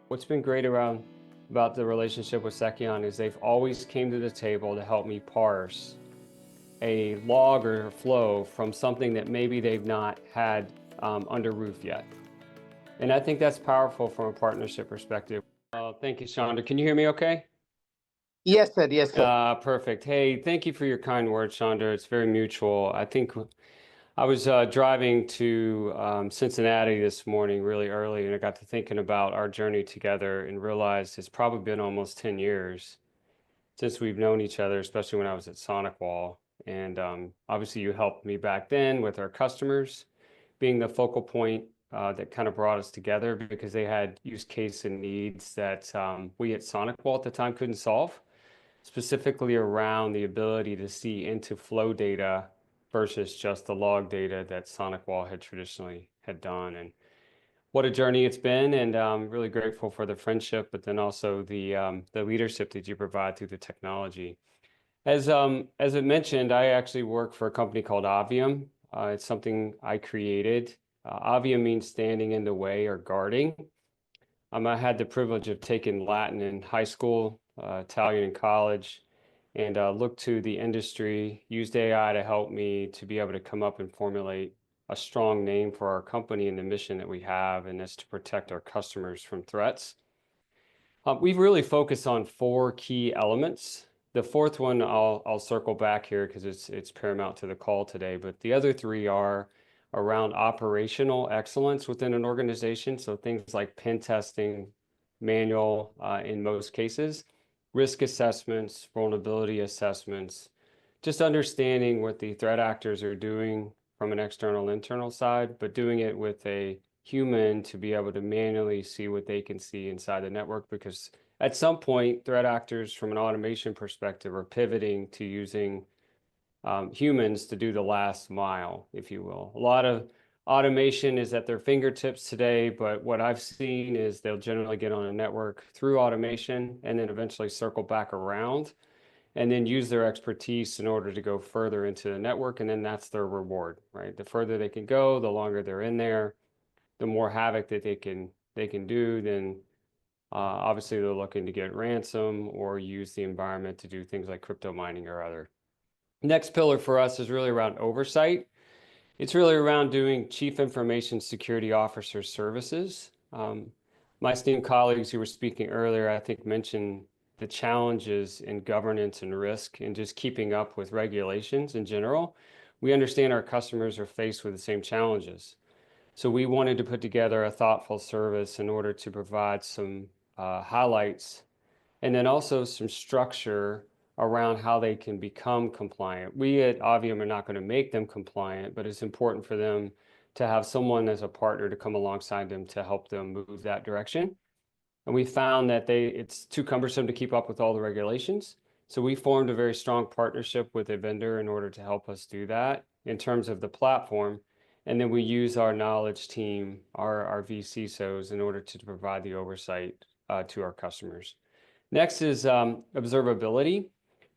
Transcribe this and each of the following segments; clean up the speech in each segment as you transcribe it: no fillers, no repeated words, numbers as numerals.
What's been great about the relationship with Seceon is they've always came to the table to help me parse a log or a flow from something that maybe they've not had under roof yet. And I think that's powerful from a partnership perspective. Thank you, Chandra. Can you hear me okay? Yes, sir. Yes, sir. Perfect. Hey, thank you for your kind words, Chandra. It's very mutual. I think I was driving to Cincinnati this morning really early, and I got to thinking about our journey together and realized it's probably been almost 10 years since we've known each other, especially when I was at SonicWall. And obviously, you helped me back then with our customers being the focal point that kind of brought us together because they had use case and needs that we at SonicWall at the time couldn't solve, specifically around the ability to see into flow data versus just the log data that SonicWall had traditionally had done. And what a journey it's been, and I'm really grateful for the friendship, but then also the leadership that you provide through the technology. As I mentioned, I actually work for a company called Obviam. It's something I created. Obviam means standing in the way or guarding. I had the privilege of taking Latin in high school, Italian in college, and looked to the industry, used AI to help me to be able to come up and formulate a strong name for our company and the mission that we have, and that's to protect our customers from threats. We've really focused on four key elements. The fourth one I'll circle back here because it's paramount to the call today, but the other three are around operational excellence within an organization. So things like pen testing, manual in most cases, risk assessments, vulnerability assessments, just understanding what the threat actors are doing from an external internal side, but doing it with a human to be able to manually see what they can see inside the network, because at some point threat actors from an automation perspective are pivoting to using humans to do the last mile, if you will. A lot of automation is at their fingertips today, but what I've seen is they'll generally get on a network through automation and then eventually circle back around and then use their expertise in order to go further into the network. And then that's their reward, right? The further they can go, the longer they're in there, the more havoc that they can do. Then obviously they're looking to get ransom or use the environment to do things like crypto mining or other. Next pillar for us is really around oversight. It's really around doing chief information security officer services. My esteemed colleagues who were speaking earlier, I think, mentioned the challenges in governance and risk and just keeping up with regulations in general. We understand our customers are faced with the same challenges. So we wanted to put together a thoughtful service in order to provide some highlights and then also some structure around how they can become compliant. We at Obviam are not going to make them compliant, but it's important for them to have someone as a partner to come alongside them to help them move that direction. And we found that it's too cumbersome to keep up with all the regulations. So we formed a very strong partnership with a vendor in order to help us do that in terms of the platform. And then we use our knowledge team, our VCSOs, in order to provide the oversight to our customers. Next is observability.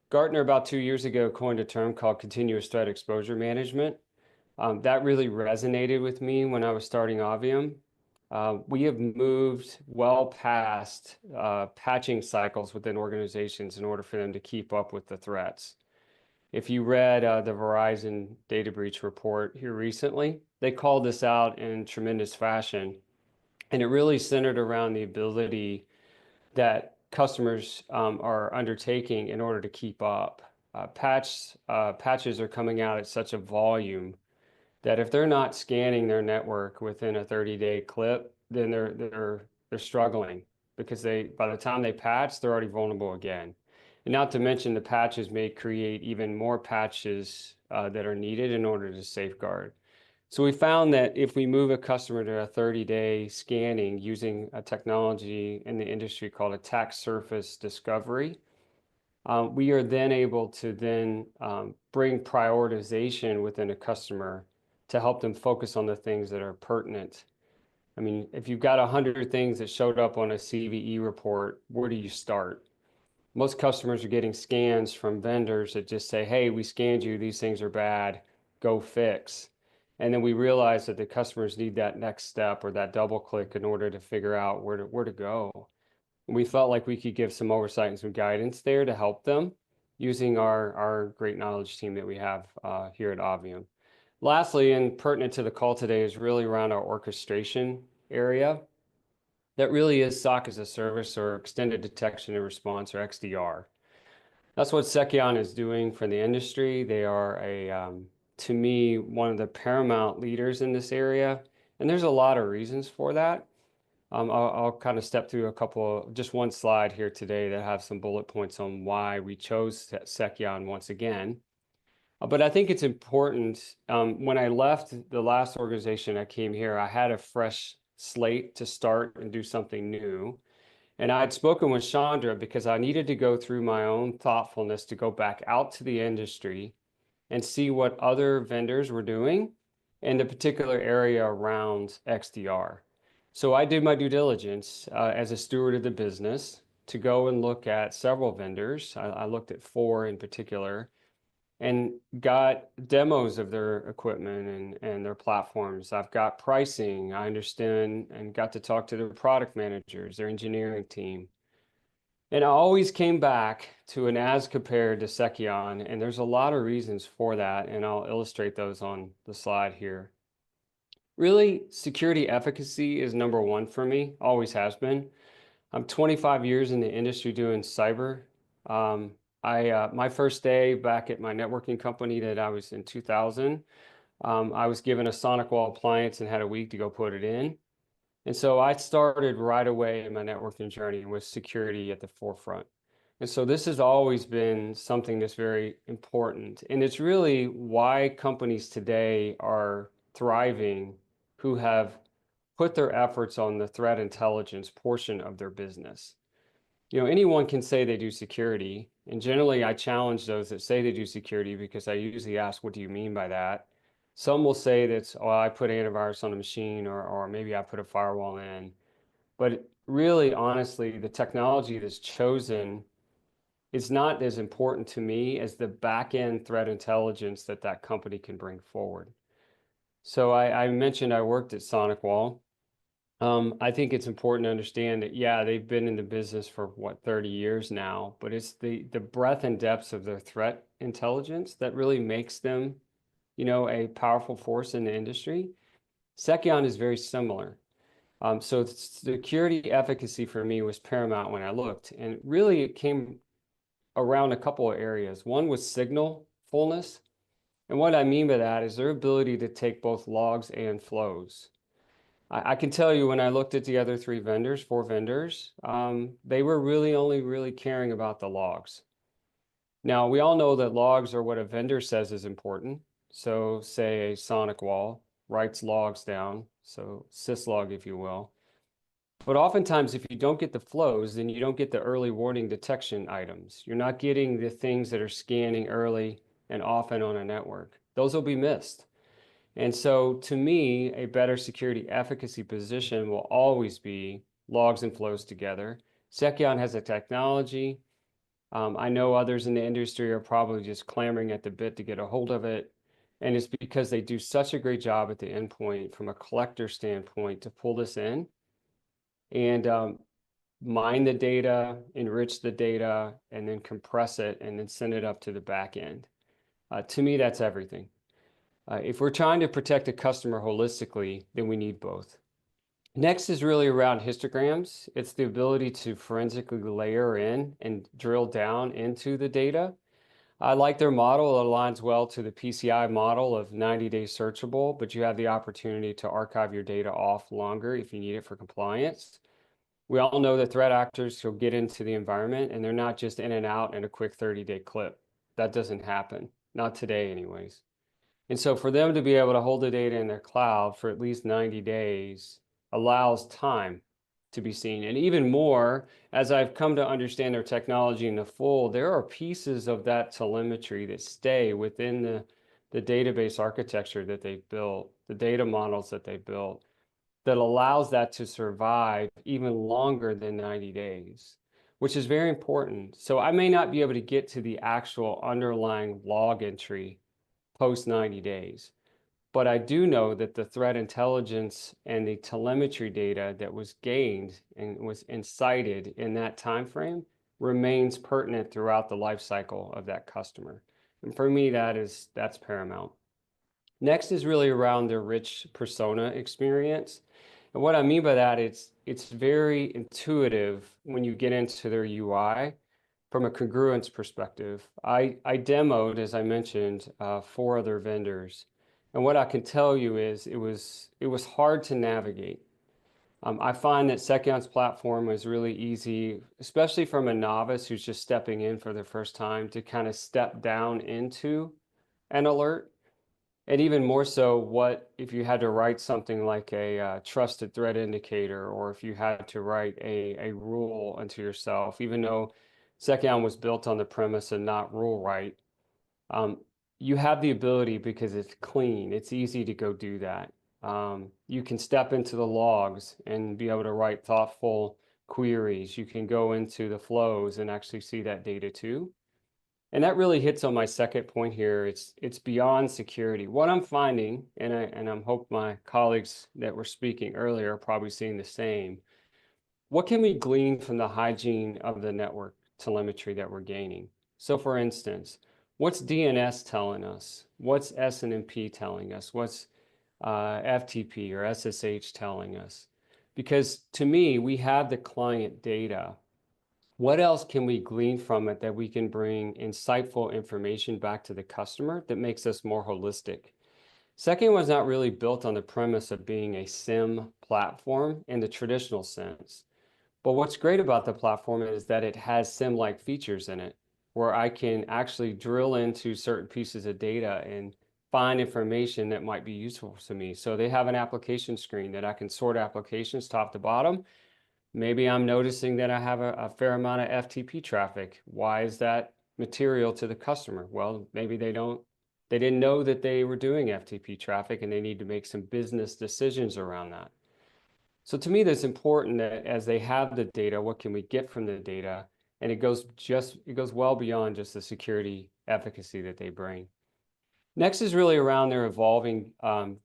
Gartner about 2 years ago coined a term called continuous threat exposure management. That really resonated with me when I was starting Obviam. We have moved well past patching cycles within organizations in order for them to keep up with the threats. If you read the Verizon data breach report here recently, they called this out in tremendous fashion. And it really centered around the ability that customers are undertaking in order to keep up. Patches are coming out at such a volume that if they're not scanning their network within a 30-day clip, then they're struggling because by the time they patch, they're already vulnerable again. And not to mention the patches may create even more patches that are needed in order to safeguard. So we found that if we move a customer to a 30-day scanning using a technology in the industry called attack surface discovery, we are then able to bring prioritization within a customer to help them focus on the things that are pertinent. I mean, if you've got 100 things that showed up on a CVE report, where do you start? Most customers are getting scans from vendors that just say, hey, we scanned you, these things are bad, go fix. And then we realized that the customers need that next step or that double click in order to figure out where to go. And we felt like we could give some oversight and some guidance there to help them using our great knowledge team that we have here at Obviam. Lastly, and pertinent to the call today, is really around our orchestration area. That really is SOC as a service, or extended detection and response, or XDR. That's what Seceon is doing for the industry. They are to me, one of the paramount leaders in this area. And there's a lot of reasons for that. I'll kind of step through just one slide here today that have some bullet points on why we chose Seceon once again. But I think it's important. When I left the last organization I came here, I had a fresh slate to start and do something new. And I had spoken with Chandra because I needed to go through my own thoughtfulness to go back out to the industry and see what other vendors were doing in the particular area around XDR. So I did my due diligence as a steward of the business to go and look at several vendors. I looked at 4 in particular and got demos of their equipment and their platforms. I've got pricing, I understand, and got to talk to their product managers, their engineering team. And I always came back to an as compared to Seceon, and there's a lot of reasons for that, and I'll illustrate those on the slide here. Really, security efficacy is number 1 for me, always has been. I'm 25 years in the industry doing cyber. My first day back at my networking company that I was in 2000, I was given a SonicWall appliance and had a week to go put it in. And so I started right away in my networking journey with security at the forefront. And so this has always been something that's very important. And it's really why companies today are thriving who have put their efforts on the threat intelligence portion of their business. You know, anyone can say they do security, and generally I challenge those that say they do security because I usually ask, what do you mean by that? Some will say that, oh, I put antivirus on a machine, or maybe I put a firewall in. But really, honestly, the technology that's chosen is not as important to me as the back-end threat intelligence that that company can bring forward. So I mentioned I worked at SonicWall. I think it's important to understand that, yeah, they've been in the business for 30 years now, but it's the breadth and depth of their threat intelligence that really makes them, a powerful force in the industry. Seceon is very similar. So security efficacy for me was paramount when I looked, and really it came around a couple of areas. One was signal fullness. And what I mean by that is their ability to take both logs and flows. I can tell you when I looked at the other 4 vendors, they were only caring about the logs. Now, we all know that logs are what a vendor says is important. So say a SonicWall writes logs down, so syslog, if you will. But oftentimes, if you don't get the flows, then you don't get the early warning detection items. You're not getting the things that are scanning early and often on a network. Those will be missed. And so to me, a better security efficacy position will always be logs and flows together. Seceon has a technology. I know others in the industry are probably just clamoring at the bit to get a hold of it. And it's because they do such a great job at the endpoint from a collector standpoint to pull this in and mine the data, enrich the data, and then compress it and then send it up to the back end. To me, that's everything. If we're trying to protect a customer holistically, then we need both. Next is really around histograms. It's the ability to forensically layer in and drill down into the data. I like their model. It aligns well to the PCI model of 90-day searchable, but you have the opportunity to archive your data off longer if you need it for compliance. We all know that threat actors will get into the environment and they're not just in and out in a quick 30-day clip. That doesn't happen, not today anyways. And so for them to be able to hold the data in their cloud for at least 90 days allows time to be seen. And even more, as I've come to understand their technology in the full, there are pieces of that telemetry that stay within the database architecture that they built, the data models that they built, that allows that to survive even longer than 90 days, which is very important. So I may not be able to get to the actual underlying log entry post 90 days. But I do know that the threat intelligence and the telemetry data that was gained and was incited in that time frame remains pertinent throughout the life cycle of that customer. And for me, that's paramount. Next is really around the rich persona experience. And what I mean by that, it's very intuitive when you get into their UI from a congruence perspective. I demoed, as I mentioned, 4 other vendors. And what I can tell you is it was hard to navigate. I find that Seceon's platform was really easy, especially from a novice who's just stepping in for the first time to kind of step down into an alert. And even more so, what if you had to write something like a trusted threat indicator, or if you had to write a rule unto yourself, even though Seceon was built on the premise of not rule write, um, you have the ability because it's clean. It's easy to go do that. You can step into the logs and be able to write thoughtful queries. You can go into the flows and actually see that data too. And that really hits on my second point here. It's beyond security. What I'm finding, and I'm hope my colleagues that were speaking earlier are probably seeing the same. What can we glean from the hygiene of the network telemetry that we're gaining? So for instance, what's DNS telling us? What's SNMP telling us? What's FTP or SSH telling us? Because to me, we have the client data. What else can we glean from it that we can bring insightful information back to the customer that makes us more holistic? Second was not really built on the premise of being a SIM platform in the traditional sense. But what's great about the platform is that it has SIM-like features in it, where I can actually drill into certain pieces of data and find information that might be useful to me. So they have an application screen that I can sort applications top to bottom. Maybe I'm noticing that I have a fair amount of FTP traffic. Why is that material to the customer? Well, maybe they didn't know that they were doing FTP traffic and they need to make some business decisions around that. So to me, that's important that as they have the data, what can we get from the data? And it goes well beyond just the security efficacy that they bring. Next is really around their evolving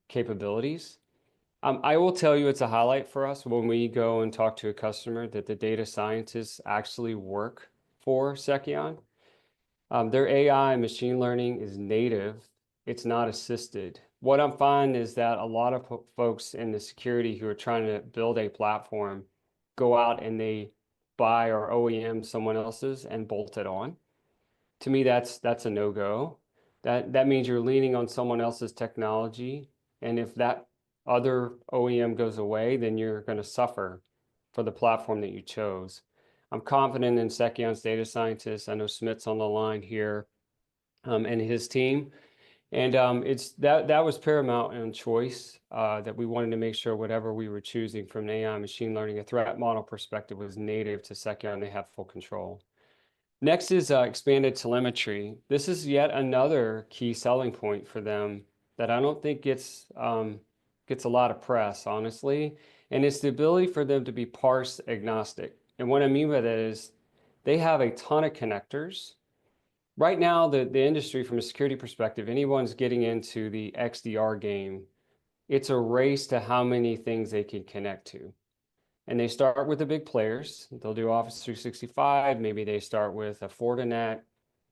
capabilities. I will tell you it's a highlight for us when we go and talk to a customer that the data scientists actually work for Seceon. Their AI and machine learning is native. It's not assisted. What I'm finding is that a lot of folks in the security who are trying to build a platform go out and they buy or OEM someone else's and bolt it on. To me, that's a no-go. That means you're leaning on someone else's technology, and if that other OEM goes away, then you're going to suffer for the platform that you chose. I'm confident in Seceon's data scientists. I know Smit's on the line here, and his team. And it's that was paramount in choice that we wanted to make sure whatever we were choosing from an AI machine learning, a threat model perspective was native to Seceon. They have full control. Next is expanded telemetry. This is yet another key selling point for them that I don't think gets a lot of press, honestly. And it's the ability for them to be parse agnostic. And what I mean by that is they have a ton of connectors. Right now, the industry, from a security perspective, anyone's getting into the XDR game, it's a race to how many things they can connect to. And they start with the big players. They'll do Office 365. Maybe they start with a Fortinet,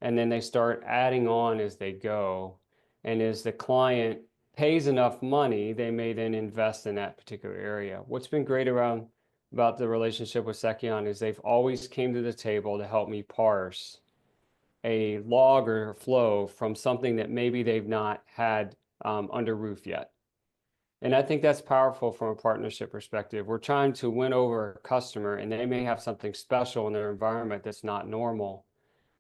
and then they start adding on as they go. And as the client pays enough money, they may then invest in that particular area. What's been great about the relationship with Seceon is they've always came to the table to help me parse a log or flow from something that maybe they've not had under roof yet. And I think that's powerful from a partnership perspective. We're trying to win over a customer, and they may have something special in their environment that's not normal.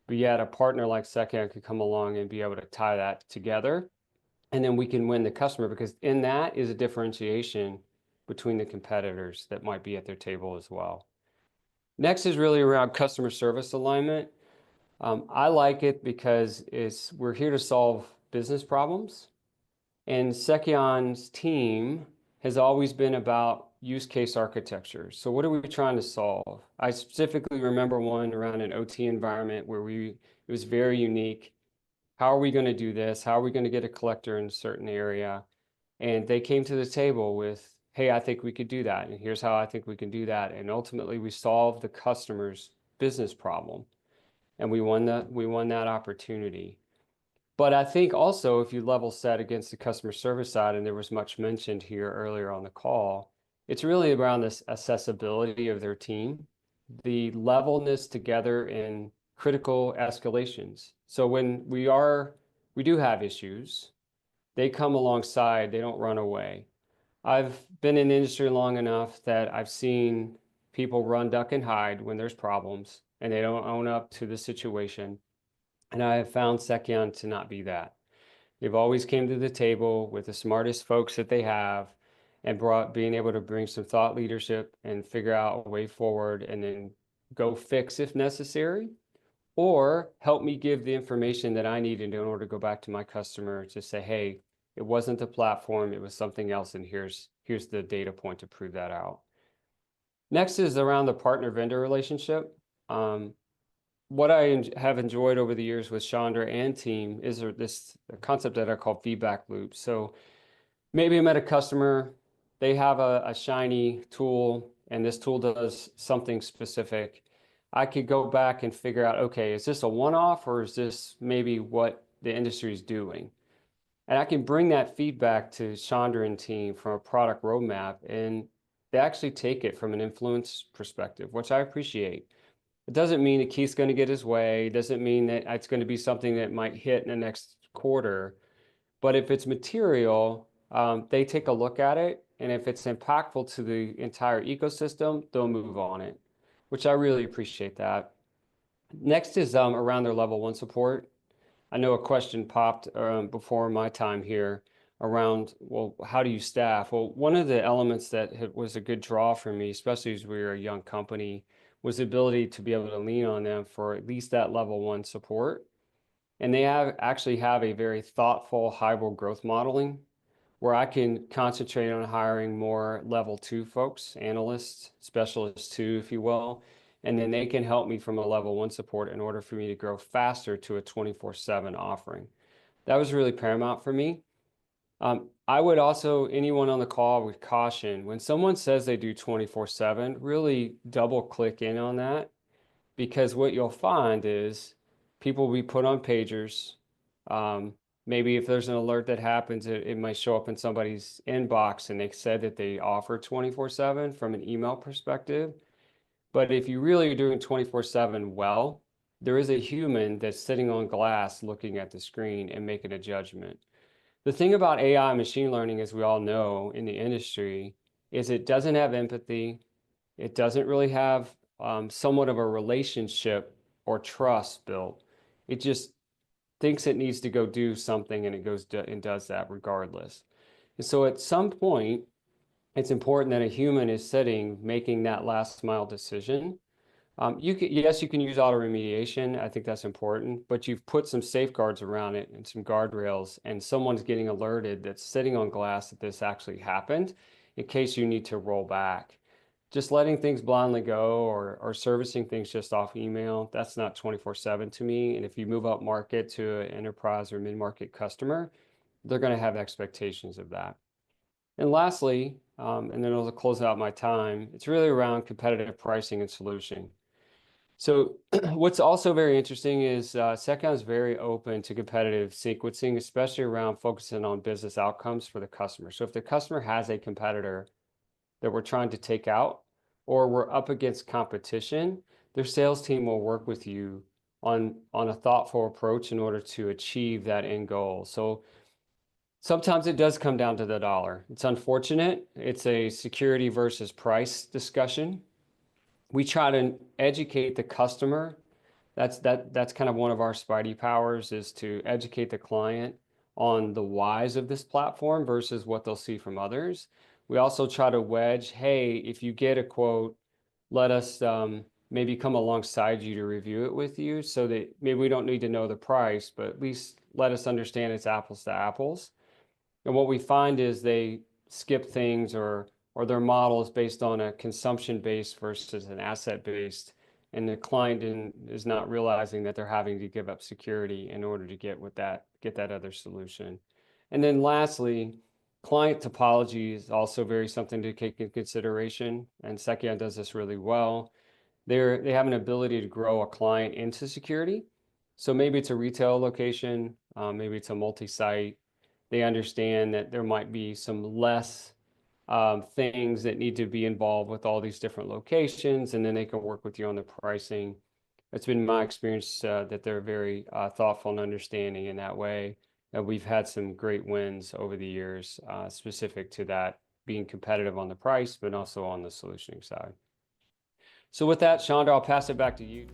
But yet a partner like Seceon could come along and be able to tie that together. And then we can win the customer, because in that is a differentiation between the competitors that might be at their table as well. Next is really around customer service alignment. I like it because we're here to solve business problems. And Seceon's team has always been about use case architecture. So what are we trying to solve? I specifically remember one around an OT environment where it was very unique. How are we going to do this? How are we going to get a collector in a certain area? And they came to the table with, hey, I think we could do that. And here's how I think we can do that. And ultimately we solved the customer's business problem. And we won that opportunity. But I think also if you level set against the customer service side, and there was much mentioned here earlier on the call, it's really around this accessibility of their team, the levelness together in critical escalations. So when we do have issues, they come alongside, they don't run away. I've been in the industry long enough that I've seen people run, duck, and hide when there's problems and they don't own up to the situation. And I have found Seceon to not be that. They've always came to the table with the smartest folks that they have and being able to bring some thought leadership and figure out a way forward and then go fix if necessary, or help me give the information that I need in order to go back to my customer to say, hey, it wasn't the platform, it was something else, and here's the data point to prove that out. Next is around the partner vendor relationship. What I have enjoyed over the years with Chandra and team is this concept that I call feedback loops. So maybe I'm at a customer, they have a shiny tool, and this tool does something specific. I could go back and figure out, okay, is this a one-off or is this maybe what the industry is doing? And I can bring that feedback to Chandra and team from a product roadmap, and they actually take it from an influence perspective, which I appreciate. It doesn't mean that Keith's going to get his way. It doesn't mean that it's going to be something that might hit in the next quarter. But if it's material, they take a look at it. And if it's impactful to the entire ecosystem, they'll move on it, which I really appreciate that. Next is around their level one support. I know a question popped before my time here around, well, how do you staff? Well, one of the elements that was a good draw for me, especially as we were a young company, was the ability to be able to lean on them for at least that level one support. And they actually have a very thoughtful hybrid growth modeling where I can concentrate on hiring more level two folks, analysts, specialists too, if you will. And then they can help me from a level one support in order for me to grow faster to a 24/7 offering. That was really paramount for me. I would also, anyone on the call with caution, when someone says they do 24/7, really double click in on that, because what you'll find is people will be put on pagers. Maybe if there's an alert that happens, it might show up in somebody's inbox and they said that they offer 24/7 from an email perspective. But if you really are doing 24/7 well, there is a human that's sitting on glass looking at the screen and making a judgment. The thing about AI machine learning, as we all know in the industry, is it doesn't have empathy. It doesn't really have somewhat of a relationship or trust built. It just thinks it needs to go do something and it goes and does that regardless. And so at some point, it's important that a human is sitting making that last mile decision. Yes, you can use auto remediation. I think that's important, but you've put some safeguards around it and some guardrails, and someone's getting alerted that's sitting on glass that this actually happened in case you need to roll back. Just letting things blindly go or servicing things just off email, that's not 24/7 to me. And if you move up market to an enterprise or mid-market customer, they're going to have expectations of that. And lastly, and then I'll close out my time, it's really around competitive pricing and solution. So what's also very interesting is Seceon is very open to competitive sequencing, especially around focusing on business outcomes for the customer. So if the customer has a competitor that we're trying to take out, or we're up against competition, their sales team will work with you on a thoughtful approach in order to achieve that end goal. So sometimes it does come down to the dollar. It's unfortunate. It's a security versus price discussion. We try to educate the customer. That's kind of one of our Spidey powers, is to educate the client on the whys of this platform versus what they'll see from others. We also try to wedge, hey, if you get a quote, let us maybe come alongside you to review it with you, so that maybe we don't need to know the price, but at least let us understand it's apples to apples. And what we find is they skip things, or their model is based on a consumption-based versus an asset-based, and the client is not realizing that they're having to give up security in order to get that other solution. And then lastly, Client topology is also very something to take into consideration, and Seceon does this really well. They have an ability to grow a client into security. So maybe it's a retail location, maybe it's a multi-site. They understand that there might be some less things that need to be involved with all these different locations, and then they can work with you on the pricing. It's been my experience that they're very thoughtful and understanding in that way. And we've had some great wins over the years specific to that, being competitive on the price, but also on the solutioning side. So with that, Chandra, I'll pass it back to you.